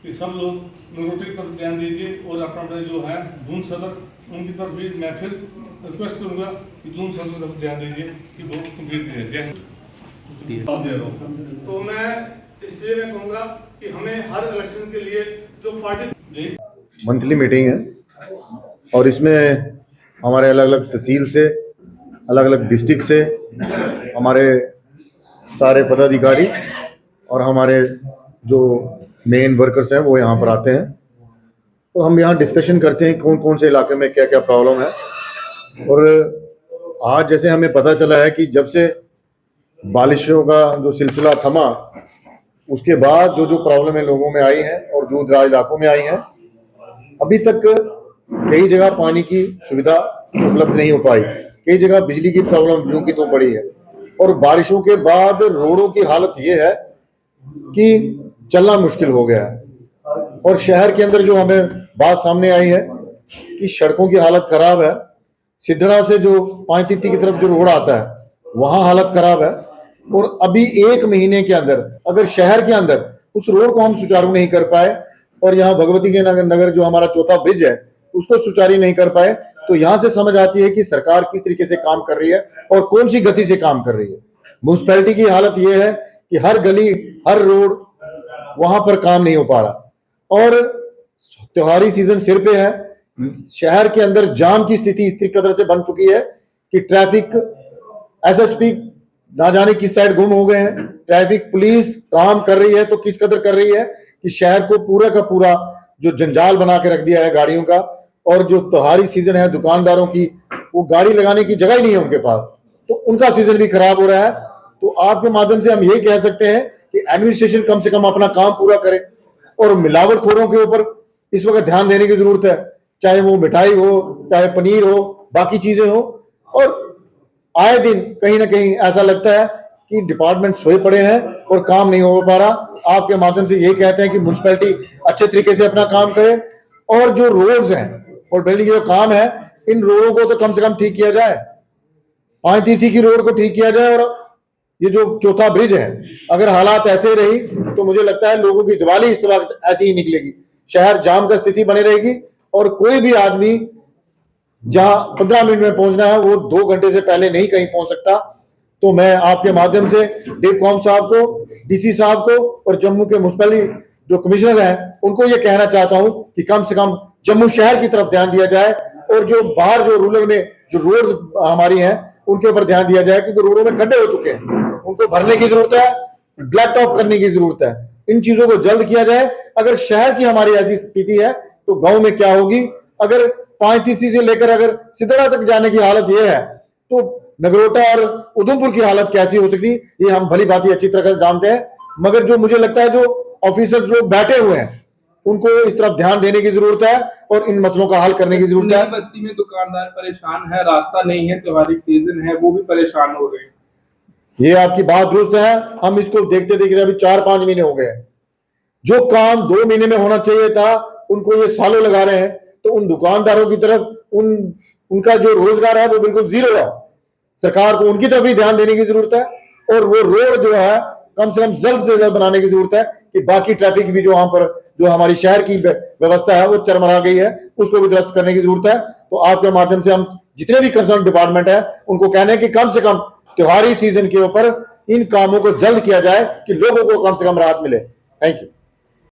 कि सब लोग नगरोटे की तरफ ध्यान दीजिए और अपना अपना जो है दून सदर उनकी तरफ भी मैं फिर रिक्वेस्ट करूंगा कि दून सदर की तरफ ध्यान दीजिए कि वो कंप्लीट करें। तो मैं इसलिए मैं कहूँगा कि हमें हर इलेक्शन के लिए जो पार्टी मंथली मीटिंग है और इसमें हमारे अलग अलग तहसील से, अलग अलग डिस्ट्रिक्ट से हमारे सारे पदाधिकारी और हमारे जो मेन वर्कर्स हैं वो यहाँ पर आते हैं और हम यहाँ डिस्कशन करते हैं कौन कौन से इलाके में क्या क्या प्रॉब्लम है। और आज जैसे हमें पता चला है कि जब से बारिशों का जो सिलसिला थमा उसके बाद जो जो प्रॉब्लमें लोगों में आई हैं और दूर दराज इलाकों में आई हैं, अभी तक कई जगह पानी की सुविधा उपलब्ध नहीं हो पाई, कई जगह बिजली की प्रॉब्लम यूं की तो पड़ी है और बारिशों के बाद रोडों की हालत ये है कि चलना मुश्किल हो गया है। और शहर के अंदर जो हमें बात सामने आई है कि सड़कों की हालत खराब है, सिद्धड़ा से जो पांचतीर्थी की तरफ जो रोड आता है वहां हालत खराब है और अभी 1 महीने के अंदर अगर शहर के अंदर उस रोड को हम सुचारू नहीं कर पाए और यहाँ भगवती के नगर जो हमारा चौथा ब्रिज है उसको सुचारू नहीं कर पाए तो यहाँ से समझ आती है कि सरकार किस तरीके से काम कर रही है और कौन सी गति से काम कर रही है। म्यूनिसिपैलिटी की हालत यह है कि हर गली हर रोड वहां पर काम नहीं हो पा रहा और त्योहारी सीजन सिर पे है। शहर के अंदर जाम की स्थिति इस कदर से बन चुकी है कि ट्रैफिक एसएसपी ना जाने किस साइड गुम हो गए हैं, ट्रैफिक पुलिस काम कर रही है तो किस कदर कर रही है कि शहर को पूरा का पूरा जो जंजाल बना के रख दिया है गाड़ियों का। और जो त्योहारी सीजन है दुकानदारों की वो गाड़ी लगाने की जगह ही नहीं है उनके पास, तो उनका सीजन भी खराब हो रहा है। तो आपके माध्यम से हम ये कह सकते हैं कि एडमिनिस्ट्रेशन कम से कम अपना काम पूरा करे और मिलावटखोरों के ऊपर इस वक्त ध्यान देने की जरूरत है, चाहे वो मिठाई हो चाहे पनीर हो बाकी चीजें हो। और आए दिन कहीं ना कहीं ऐसा लगता है कि डिपार्टमेंट सोए पड़े हैं और काम नहीं हो पा रहा। आपके माध्यम से ये कहते हैं कि म्यूनिसिपैलिटी अच्छे तरीके से अपना काम करे और जो रोड्स हैं और बिल्डिंग जो काम है इन रोडों को तो कम से कम ठीक किया जाए, पांचतीर्थी की रोड को ठीक किया जाए। और ये जो चौथा ब्रिज है अगर हालात ऐसे रही तो मुझे लगता है लोगों की दिवाली इस वक्त ऐसी ही निकलेगी, शहर जाम का स्थिति बनी रहेगी और कोई भी आदमी जहां 15 मिनट में पहुंचना है वो 2 घंटे से पहले नहीं कहीं पहुंच सकता। तो मैं आपके माध्यम से डिपकॉम साहब को, डीसी साहब को और जम्मू के म्युनिसिपैलिटी जो कमिश्नर हैं उनको ये कहना चाहता हूं कि कम से कम जम्मू शहर की तरफ ध्यान दिया जाए और जो बाहर जो रूरल में जो रोड्स हमारी हैं उनके ऊपर ध्यान दिया जाए क्योंकि रोडों में खड्डे हो चुके हैं, उनको भरने की जरूरत है, ब्लैक टॉप करने की जरूरत है, इन चीजों को जल्द किया जाए। अगर शहर की हमारी ऐसी स्थिति है तो गांव में क्या होगी। अगर पांचतीर्थी से लेकर अगर सिद्धड़ा तक जाने की हालत यह है तो नगरोटा और उधमपुर की हालत कैसी हो सकती ये हम भली भांति अच्छी तरह से जानते हैं। मगर जो मुझे लगता है जो ऑफिसर्स लोग बैठे हुए हैं उनको इस तरफ ध्यान देने की जरूरत है और इन मसलों का हल करने की जरूरत है। बस्ती में दुकानदार परेशान है, रास्ता नहीं है, त्योहारी सीजन है, वो भी परेशान हो रहे हैं। ये आपकी बात दुरुस्त है, हम इसको देखते देखते अभी 4-5 महीने हो गए, जो काम 2 महीने में होना चाहिए था उनको ये सालों लगा रहे हैं। तो उन दुकानदारों की तरफ उनका जो रोजगार है वो बिल्कुल जीरो है। सरकार को उनकी तरफ भी ध्यान देने की जरूरत है और वो रोड जो है कम से जल्द बनाने की जरूरत है कि बाकी ट्रैफिक भी जो वहां पर जो हमारी शहर की व्यवस्था है वो चरमरा गई है उसको भी दुरुस्त करने की जरूरत है। तो आपके माध्यम से हम जितने भी कंसर्न डिपार्टमेंट है उनको कहने कि कम से कम त्योहारी सीजन के ऊपर इन कामों को जल्द किया जाए कि लोगों को कम से कम राहत मिले। Thank you.